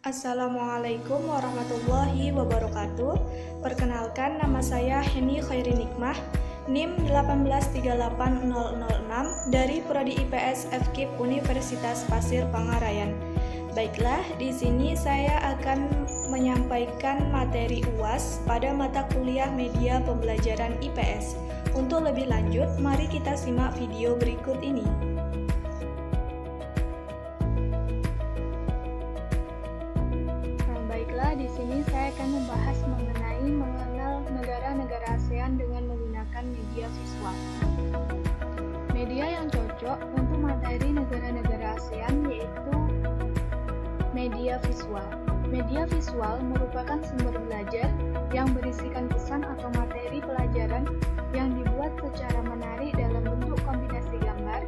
Assalamualaikum warahmatullahi wabarakatuh. Perkenalkan, nama saya Heni Khairi Nikmah, NIM 1838006 dari Prodi IPS FKIP Universitas Pasir Pangarayan. Baiklah, di sini saya akan menyampaikan materi UAS pada mata kuliah Media Pembelajaran IPS. Untuk lebih lanjut, mari kita simak video berikut ini. Di sini saya akan membahas mengenal negara-negara ASEAN dengan menggunakan media visual. Media yang cocok untuk materi negara-negara ASEAN yaitu media visual. Media visual merupakan sumber belajar yang berisikan pesan atau materi pelajaran yang dibuat secara menarik dalam bentuk kombinasi gambar,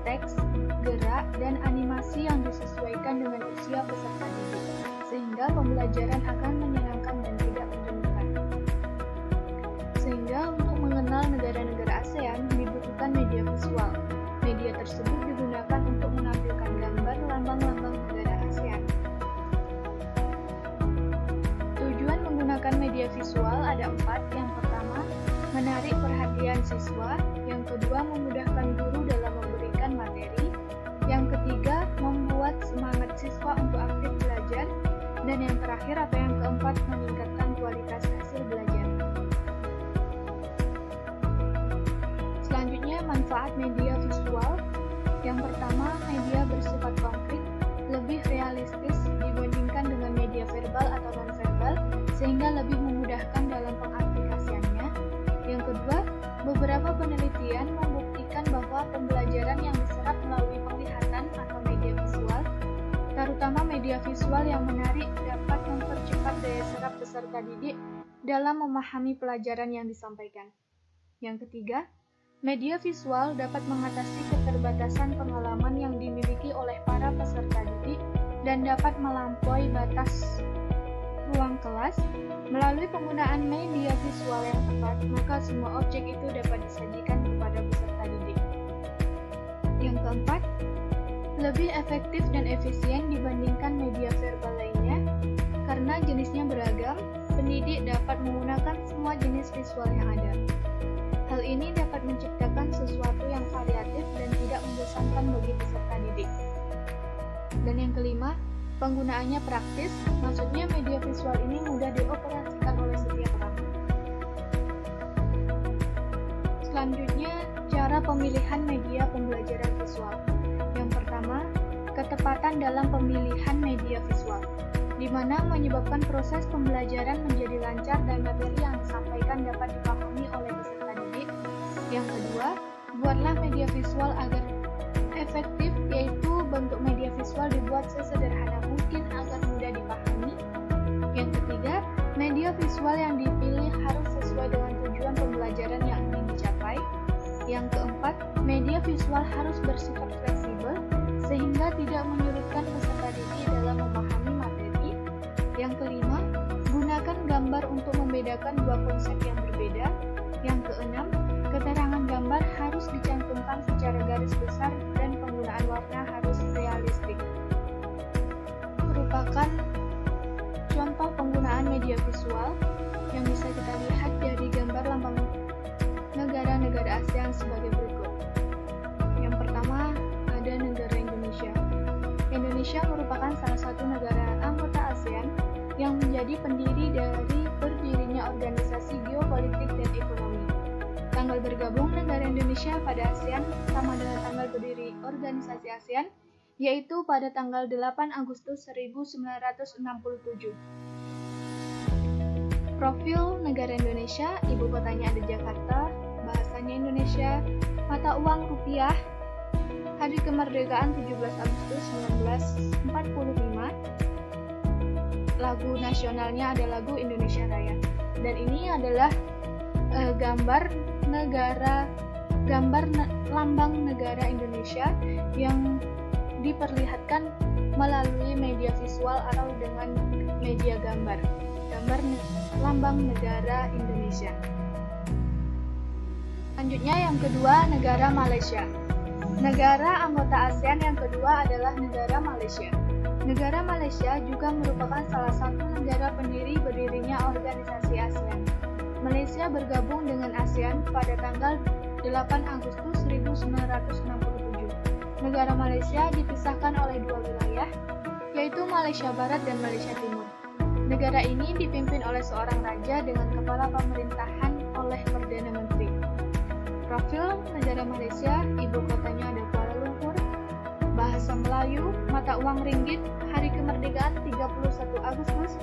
teks, gerak, dan animasi yang disesuaikan dengan usia peserta didik, sehingga pembelajaran akan menyenangkan dan tidak menjenuhkan. Sehingga untuk mengenal negara-negara ASEAN dibutuhkan media visual. Media tersebut digunakan untuk menampilkan gambar lambang-lambang negara ASEAN. Tujuan menggunakan media visual ada 4. Yang pertama, menarik perhatian siswa. Yang kedua, memudahkan guru dalam memberikan materi. Yang ketiga, membuat semangat siswa untuk aktif belajar. Dan yang terakhir atau yang keempat, meningkatkan kualitas hasil belajar. Selanjutnya, manfaat media visual. Yang pertama, media bersifat konkret, lebih realistis dibandingkan dengan media verbal atau non-verbal, sehingga lebih memudahkan dalam pengaplikasiannya. Yang kedua, beberapa penelitian membuktikan bahwa pembelajaran yang diserap melalui penglihatan atau media visual, terutama media visual yang menarik, dapat mempercepat daya serap peserta didik dalam memahami pelajaran yang disampaikan. Yang ketiga, media visual dapat mengatasi keterbatasan pengalaman yang dimiliki oleh para peserta didik dan dapat melampaui batas ruang kelas. Melalui penggunaan media visual yang tepat, maka semua objek itu dapat disajikan kepada peserta didik. Yang keempat, lebih efektif dan efisien dibandingkan media verbal lainnya. Karena jenisnya beragam, pendidik dapat menggunakan semua jenis visual yang ada. Hal ini dapat menciptakan sesuatu yang variatif dan tidak membosankan bagi peserta didik. Dan yang kelima, penggunaannya praktis, maksudnya media visual ini mudah dioperasikan oleh setiap orang. Selanjutnya, cara pemilihan media pembelajaran visual. Yang pertama, ketepatan dalam pemilihan media visual, di mana menyebabkan proses pembelajaran menjadi lancar dan materi yang disampaikan dapat dipahami oleh peserta didik. Yang kedua, buatlah media visual agar efektif, yaitu bentuk media visual dibuat sesederhana mungkin agar mudah dipahami. Yang ketiga, media visual yang dipilih harus sesuai dengan tujuan pembelajaran yang ingin dicapai. Yang keempat, media visual harus bersifat fleksibel sehingga tidak menyulitkan peserta didik dalam memahami materi. Yang kelima, gunakan gambar untuk membedakan dua konsep yang berbeda. Yang keenam, keterangan gambar harus dicantumkan secara garis besar dan penggunaan warna harus realistik. Merupakan contoh penggunaan media visual yang bisa kita lihat dari gambar lambang negara-negara ASEAN sebagai berikut. Yang pertama, ada negara Indonesia. Indonesia merupakan salah satu negara anggota ASEAN yang menjadi pendiri dari berdirinya Organisasi Geopolitik dan Ekonomi. Tanggal bergabung negara Indonesia pada ASEAN sama dengan tanggal berdiri Organisasi ASEAN, yaitu pada tanggal 8 Agustus 1967. Profil negara Indonesia, ibu kotanya ada Jakarta, bahasanya Indonesia, mata uang rupiah, hari kemerdekaan 17 Agustus 1945, lagu nasionalnya ada lagu Indonesia Raya. Dan ini adalah lambang negara Indonesia yang diperlihatkan melalui media visual atau dengan media gambar lambang negara Indonesia. Selanjutnya yang kedua, negara Malaysia. Negara anggota ASEAN yang kedua adalah negara Malaysia. Negara Malaysia juga merupakan salah satu negara pendiri berdirinya organisasi ASEAN. Malaysia bergabung dengan ASEAN pada tanggal 8 Agustus 1967. Negara Malaysia dipisahkan oleh dua wilayah, yaitu Malaysia Barat dan Malaysia Timur. Negara ini dipimpin oleh seorang raja dengan kepala pemerintahan oleh Perdana Menteri. Profil negara Malaysia, ibu kotanya ada Kuala Lumpur. Bahasa Melayu, mata uang ringgit, hari kemerdekaan 31 Agustus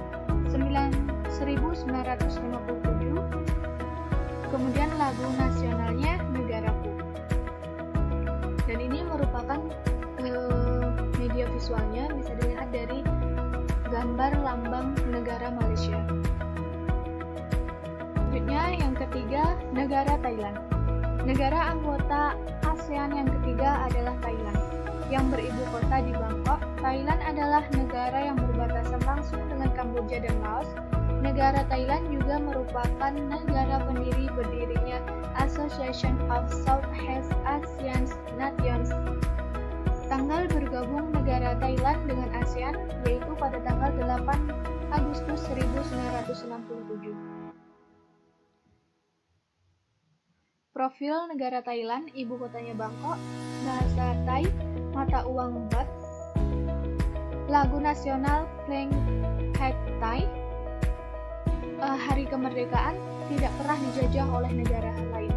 1957. Kemudian lagu nasionalnya Negaraku. Dan ini merupakan media visualnya, bisa dilihat dari gambar lambang negara Malaysia. Selanjutnya yang ketiga, negara Thailand. Negara anggota ASEAN yang ketiga adalah Thailand, yang beribu kota di Bangkok. Thailand adalah negara yang berbatasan langsung dengan Kamboja dan Laos. Negara Thailand juga merupakan negara pendiri berdirinya Association of Southeast Asian Nations. Tanggal bergabung negara Thailand dengan ASEAN yaitu pada tanggal 8 Agustus 1967. Profil negara Thailand, ibu kotanya Bangkok, bahasa Thai, mata uang baht, lagu nasional Kleng Hat Thai, hari kemerdekaan tidak pernah dijajah oleh negara lain.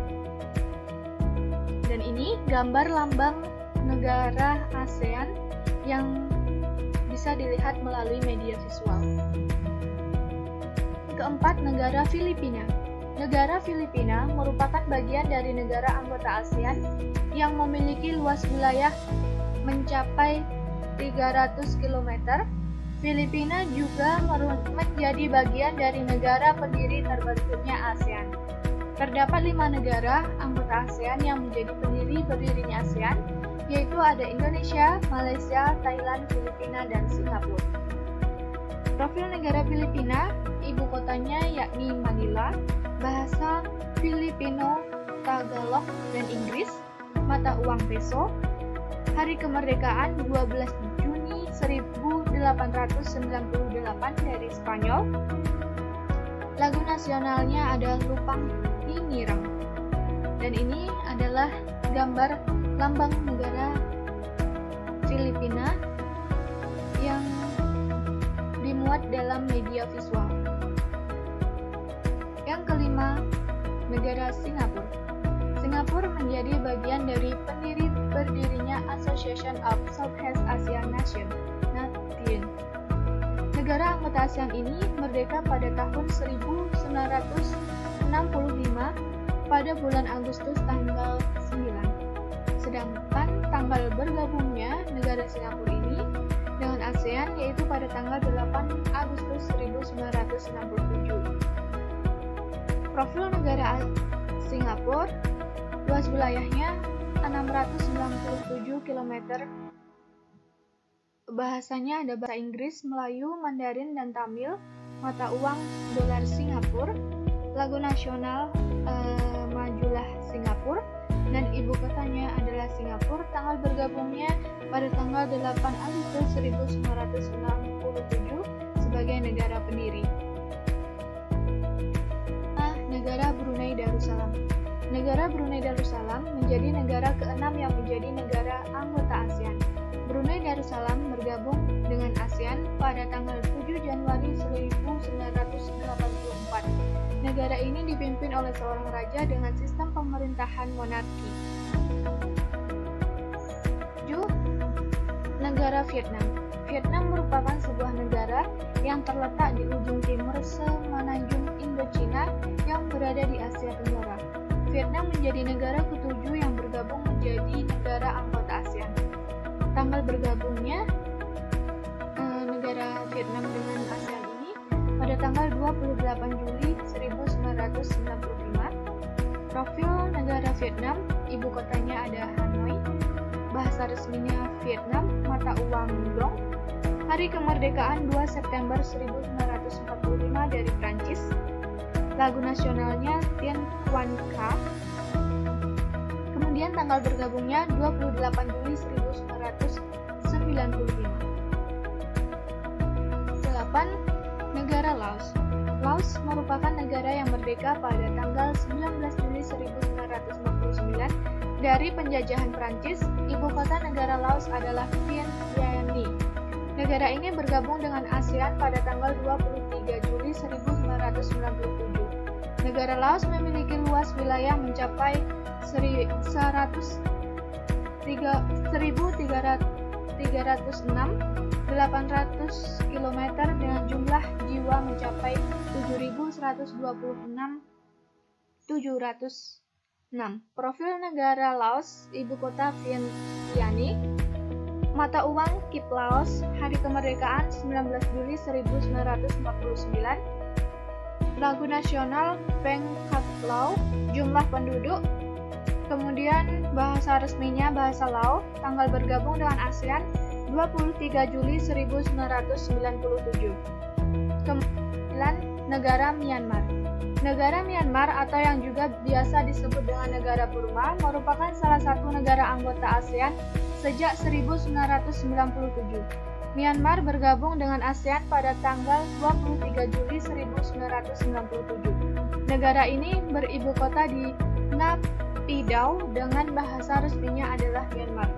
Dan ini gambar lambang negara ASEAN yang bisa dilihat melalui media visual. Keempat, negara Filipina. Negara Filipina merupakan bagian dari negara anggota ASEAN yang memiliki luas wilayah mencapai 300 km. Filipina juga menjadi bagian dari negara pendiri terbentuknya ASEAN. Terdapat 5 negara anggota ASEAN yang menjadi pendiri berdirinya ASEAN, yaitu ada Indonesia, Malaysia, Thailand, Filipina, dan Singapura. Profil negara Filipina, ibu kotanya yakni Manila, bahasa Filipino, Tagalog, dan Inggris, mata uang peso, hari kemerdekaan 12 Juni 1898 dari Spanyol, lagu nasionalnya ada Lupang Hinirang, dan ini adalah gambar lambang negara Filipina yang dimuat dalam media visual. Yang kelima, negara Singapura. Singapura menjadi bagian dari pendiri berdirinya Association of Southeast Asian Nations. Negara anggota ASEAN ini merdeka pada tahun 1965 pada bulan Agustus tanggal 9. Sedangkan tanggal bergabungnya negara Singapura ini dengan ASEAN yaitu pada tanggal 8 Agustus 1967. Profil negara Singapura, luas wilayahnya 697 km. Bahasanya ada bahasa Inggris, Melayu, Mandarin, dan Tamil, mata uang dolar Singapura, lagu nasional Majulah Singapura, dan ibu kotanya adalah Singapura. Tanggal bergabungnya pada tanggal 8 Agustus 1967 sebagai negara pendiri. Negara Brunei Darussalam. Negara Brunei Darussalam menjadi negara ke-6 yang menjadi negara anggota ASEAN. Brunei Darussalam bergabung dengan ASEAN pada tanggal 7 Januari 1984. Negara ini dipimpin oleh seorang raja dengan sistem pemerintahan monarki. 7. Negara Vietnam. Vietnam merupakan sebuah negara yang terletak di ujung timur semenanjung Indochina yang berada di Asia Tenggara. Vietnam menjadi negara ke-7 yang bergabung menjadi negara anggota ASEAN. Tanggal bergabungnya negara Vietnam dengan ASEAN ini pada tanggal 28 Juli 1995. Profil negara Vietnam, ibu kotanya ada Hanoi, bahasa resminya Vietnam, mata uang Dong, hari kemerdekaan 2 September 1945 dari Prancis, lagu nasionalnya Tien Quan Ca. Kemudian tanggal bergabungnya 28 Juli 1995. Negara Laos. Laos merupakan negara yang merdeka pada tanggal 19 Juli 1949 dari penjajahan Prancis. Ibu kota negara Laos adalah Vientiane. Negara ini bergabung dengan ASEAN pada tanggal 23 Juli 1997. Negara Laos memiliki luas wilayah mencapai 1.306.800 km dengan jumlah jiwa mencapai 7.126.706. Profil negara Laos, ibu kota Vientiane. Mata uang Kip Laos, hari kemerdekaan 19 Juli 1949. Lagu nasional Peng Khat Lao, jumlah penduduk. Kemudian bahasa resminya bahasa Lao, tanggal bergabung dengan ASEAN 23 Juli 1997. Kemudian negara Myanmar. Negara Myanmar atau yang juga biasa disebut dengan negara Burma merupakan salah satu negara anggota ASEAN sejak 1997. Myanmar bergabung dengan ASEAN pada tanggal 23 Juli 1997. Negara ini beribu kota di Naypyidaw dengan bahasa resminya adalah Myanmar.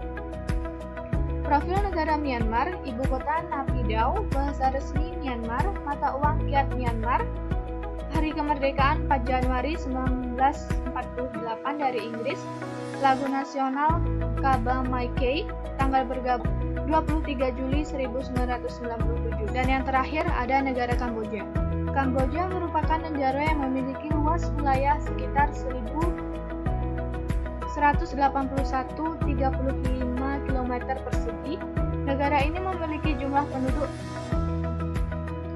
Profil negara Myanmar, ibu kota Naypyidaw, bahasa resmi Myanmar, mata uang Kyat Myanmar, hari kemerdekaan 4 Januari 1948 dari Inggris, lagu nasional Kaba Mai Kay, tanggal bergabung 23 Juli 1997. Dan yang terakhir ada negara Kamboja. Kamboja merupakan negara yang memiliki luas wilayah sekitar 1.181,35 km persegi. Negara ini memiliki jumlah penduduk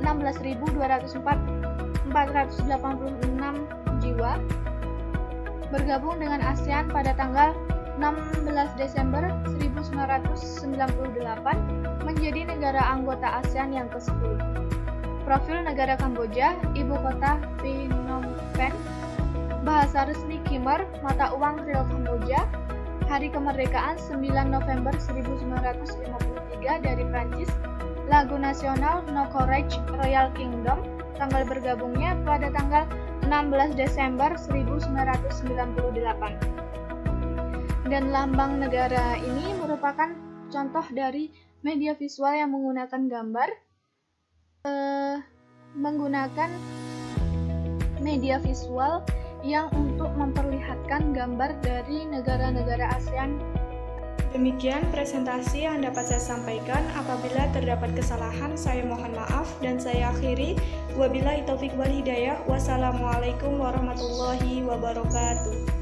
16.204.486 jiwa. Bergabung dengan ASEAN pada tanggal 16 Desember 1998 menjadi negara anggota ASEAN yang ke-10. Profil negara Kamboja, ibu kota Phnom Penh, bahasa resmi Khmer, mata uang Riel Kamboja, hari kemerdekaan 9 November 1953 dari Prancis, lagu nasional No Courage Royal Kingdom, tanggal bergabungnya pada tanggal 16 Desember 1998. Dan lambang negara ini merupakan contoh dari media visual yang menggunakan gambar, menggunakan media visual yang untuk memperlihatkan gambar dari negara-negara ASEAN. Demikian presentasi yang dapat saya sampaikan. Apabila terdapat kesalahan, saya mohon maaf dan saya akhiri. Wabillahi taufik wal hidayah. Wassalamualaikum warahmatullahi wabarakatuh.